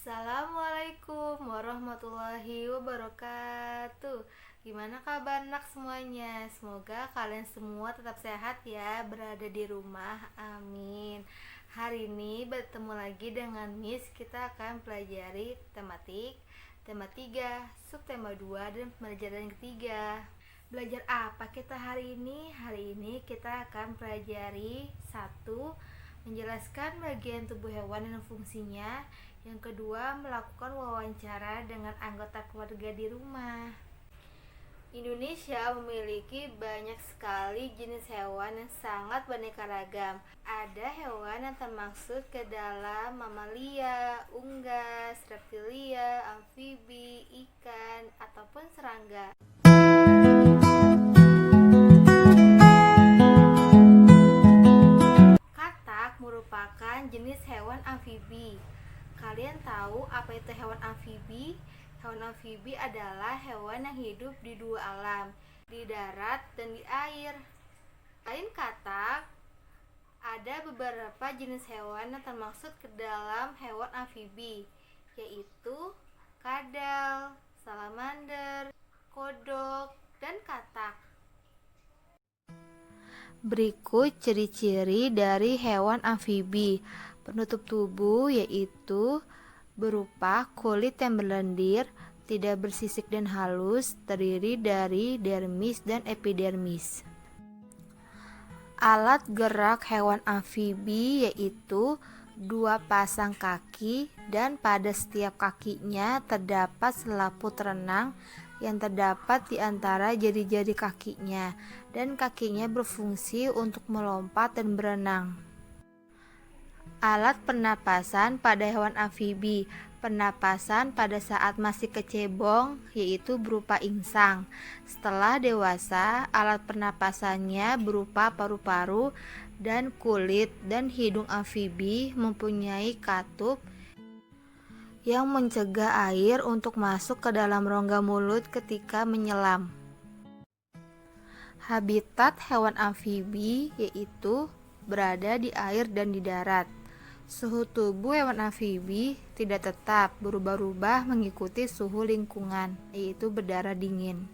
Assalamualaikum warahmatullahi wabarakatuh. Gimana kabar anak semuanya? Semoga kalian semua tetap sehat ya, berada di rumah. Amin. Hari ini bertemu lagi dengan Miss. Kita akan pelajari tematik, tema 3, subtema 2, dan pembelajaran ketiga. Belajar apa kita hari ini? Hari ini kita akan pelajari 1. Menjelaskan bagian tubuh hewan dan fungsinya. Yang kedua, melakukan wawancara dengan anggota keluarga di rumah. Indonesia memiliki banyak sekali jenis hewan yang sangat beraneka ragam. Ada hewan yang termasuk ke dalam mamalia, unggas, reptilia, amfibi, ikan, ataupun serangga. Katak merupakan jenis hewan amfibi. Kalian tahu apa itu hewan amfibi? Hewan amfibi adalah hewan yang hidup di dua alam, di darat dan di air. Selain katak, ada beberapa jenis hewan yang termasuk ke dalam hewan amfibi, yaitu kadal, salamander, kodok, dan katak. Berikut ciri-ciri dari hewan amfibi. Penutup tubuh yaitu berupa kulit yang berlendir, tidak bersisik dan halus, terdiri dari dermis dan epidermis. Alat gerak hewan amfibi yaitu 2 pasang kaki, dan pada setiap kakinya terdapat selaput renang yang terdapat di antara jari-jari kakinya, dan kakinya berfungsi untuk melompat dan berenang. Alat pernapasan pada hewan amfibi. Pernapasan pada saat masih kecebong yaitu berupa insang. Setelah dewasa, alat pernapasannya berupa paru-paru dan kulit, dan hidung amfibi mempunyai katup yang mencegah air untuk masuk ke dalam rongga mulut ketika menyelam. Habitat hewan amfibi yaitu berada di air dan di darat. Suhu tubuh hewan amfibi tidak tetap, berubah-ubah mengikuti suhu lingkungan, yaitu berdarah dingin.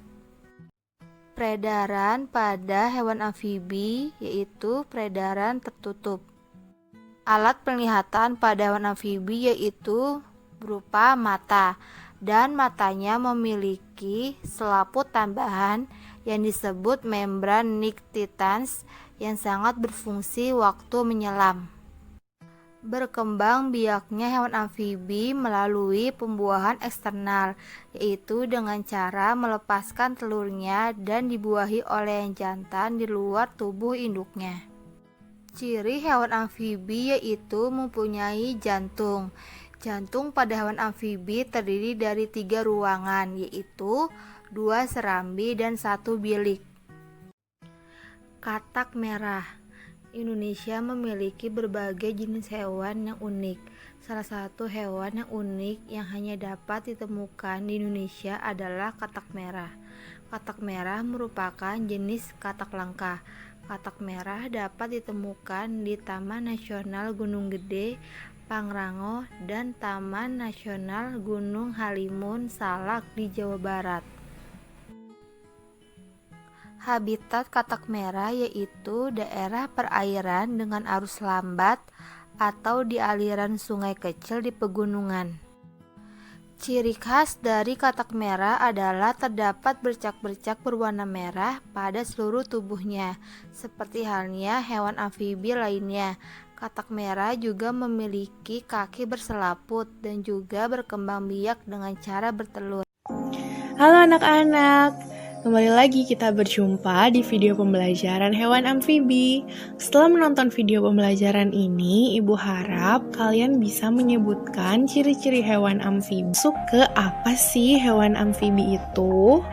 Peredaran pada hewan amfibi yaitu peredaran tertutup. Alat penglihatan pada hewan amfibi yaitu berupa mata, dan matanya memiliki selaput tambahan yang disebut membran nictitans yang sangat berfungsi waktu menyelam. Berkembang biaknya hewan amfibi melalui pembuahan eksternal, yaitu dengan cara melepaskan telurnya dan dibuahi oleh yang jantan di luar tubuh induknya. Ciri hewan amfibi yaitu mempunyai jantung. Jantung pada hewan amfibi terdiri dari 3 ruangan, yaitu 2 serambi dan 1 bilik. Katak merah. Indonesia memiliki berbagai jenis hewan yang unik. Salah satu hewan yang unik yang hanya dapat ditemukan di Indonesia adalah katak merah. Katak merah merupakan jenis katak langka. Katak merah dapat ditemukan di Taman Nasional Gunung Gede, Pangrango, dan Taman Nasional Gunung Halimun Salak di Jawa Barat. Habitat katak merah yaitu daerah perairan dengan arus lambat atau di aliran sungai kecil di pegunungan. Ciri khas dari katak merah adalah terdapat bercak-bercak berwarna merah pada seluruh tubuhnya. Seperti halnya hewan amfibi lainnya, katak merah juga memiliki kaki berselaput dan juga berkembang biak dengan cara bertelur. Halo anak-anak, kembali lagi kita berjumpa di video pembelajaran hewan amfibi. Setelah menonton video pembelajaran ini, Ibu harap kalian bisa menyebutkan ciri-ciri hewan amfibi. Masuk ke apa sih hewan amfibi itu?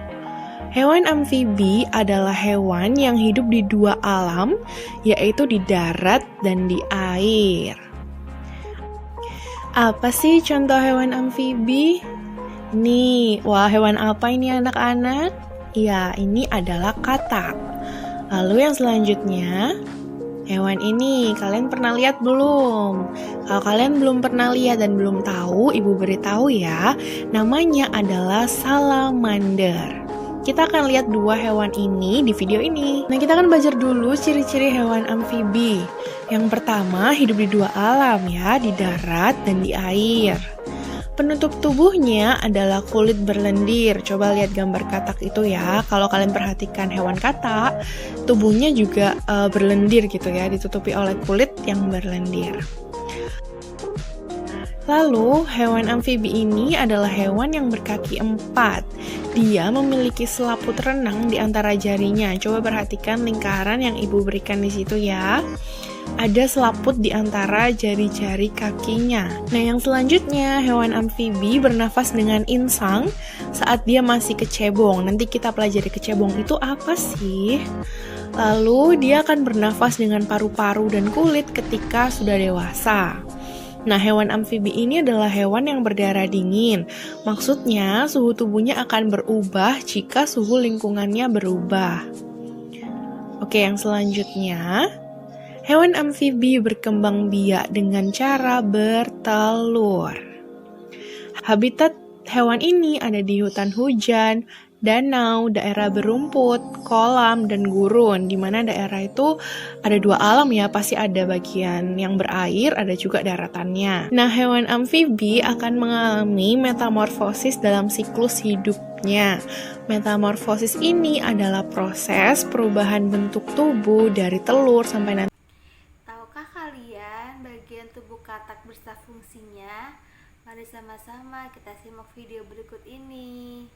Hewan amfibi adalah hewan yang hidup di 2 alam, yaitu di darat dan di air. Apa sih contoh hewan amfibi? Nih, wah hewan apa ini anak-anak? Ya, ini adalah katak. Lalu yang selanjutnya, Hewan ini kalian pernah lihat belum? Kalau kalian belum pernah lihat dan belum tahu, ibu beritahu ya. Namanya adalah salamander. Kita akan lihat dua hewan ini di video ini. Nah, kita akan belajar dulu ciri-ciri hewan amfibi. Yang pertama, hidup di dua alam ya, di darat dan di air. Penutup tubuhnya adalah kulit berlendir. Coba lihat gambar katak itu ya. Kalau kalian perhatikan hewan katak, tubuhnya juga berlendir gitu ya, ditutupi oleh kulit yang berlendir. Lalu, hewan amfibi ini adalah hewan yang berkaki 4. Dia memiliki selaput renang di antara jarinya. Coba perhatikan lingkaran yang ibu berikan di situ ya. Ada selaput di antara jari-jari kakinya. Nah, yang selanjutnya, hewan amfibi bernafas dengan insang saat dia masih kecebong. Nanti kita pelajari kecebong itu apa sih? Lalu, dia akan bernafas dengan paru-paru dan kulit ketika sudah dewasa. Nah, hewan amfibi ini adalah hewan yang berdarah dingin. Maksudnya, suhu tubuhnya akan berubah jika suhu lingkungannya berubah. Oke, yang selanjutnya, hewan amfibi berkembang biak dengan cara bertelur. Habitat hewan ini ada di hutan hujan, danau, daerah berumput, kolam, dan gurun. Di mana daerah itu ada dua alam ya, pasti ada bagian yang berair, ada juga daratannya. Nah, hewan amfibi akan mengalami metamorfosis dalam siklus hidupnya. Metamorfosis ini adalah proses perubahan bentuk tubuh dari telur sampai nanti. Tahukah kalian bagian tubuh katak beserta fungsinya? Mari sama-sama kita simak video berikut ini.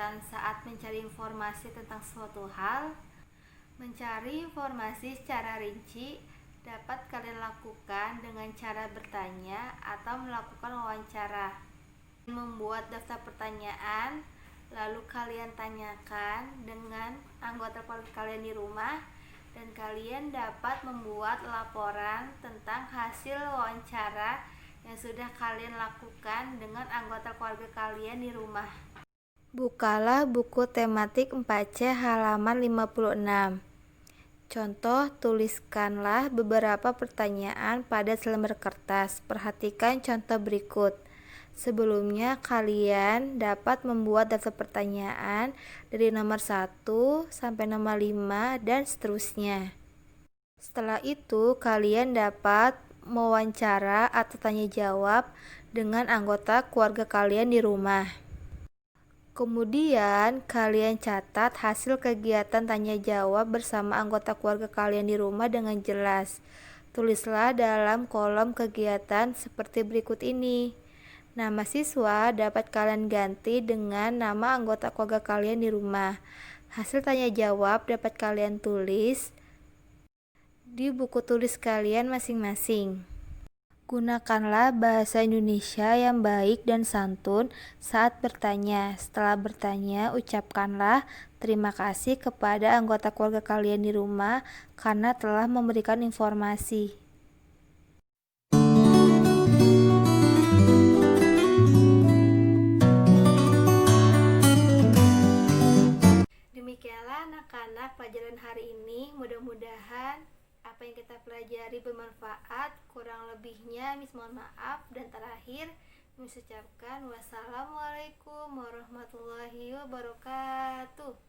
kesulitan saat mencari informasi tentang suatu hal? Mencari informasi secara rinci dapat kalian lakukan dengan cara bertanya atau melakukan wawancara. Membuat daftar pertanyaan, lalu kalian tanyakan dengan anggota keluarga kalian di rumah, dan kalian dapat membuat laporan tentang hasil wawancara yang sudah kalian lakukan dengan anggota keluarga kalian di rumah. Bukalah buku tematik 4C halaman 56. Contoh, tuliskanlah beberapa pertanyaan pada selembar kertas. Perhatikan contoh berikut. Sebelumnya, kalian dapat membuat daftar pertanyaan dari nomor 1 sampai nomor 5 dan seterusnya. Setelah itu, kalian dapat mewawancara atau tanya jawab dengan anggota keluarga kalian di rumah. Kemudian, kalian catat hasil kegiatan tanya jawab bersama anggota keluarga kalian di rumah dengan jelas. Tulislah dalam kolom kegiatan seperti berikut ini. Nama siswa dapat kalian ganti dengan nama anggota keluarga kalian di rumah. Hasil tanya jawab dapat kalian tulis di buku tulis kalian masing-masing. Gunakanlah bahasa Indonesia yang baik dan santun saat bertanya. Setelah bertanya, ucapkanlah terima kasih kepada anggota keluarga kalian di rumah karena telah memberikan informasi. Demikianlah anak-anak pelajaran hari ini. Mudah-mudahan apa yang kita pelajari bermanfaat. Kurang lebihnya Miss mohon maaf. Dan terakhir Miss ucapkan wassalamualaikum warahmatullahi wabarakatuh.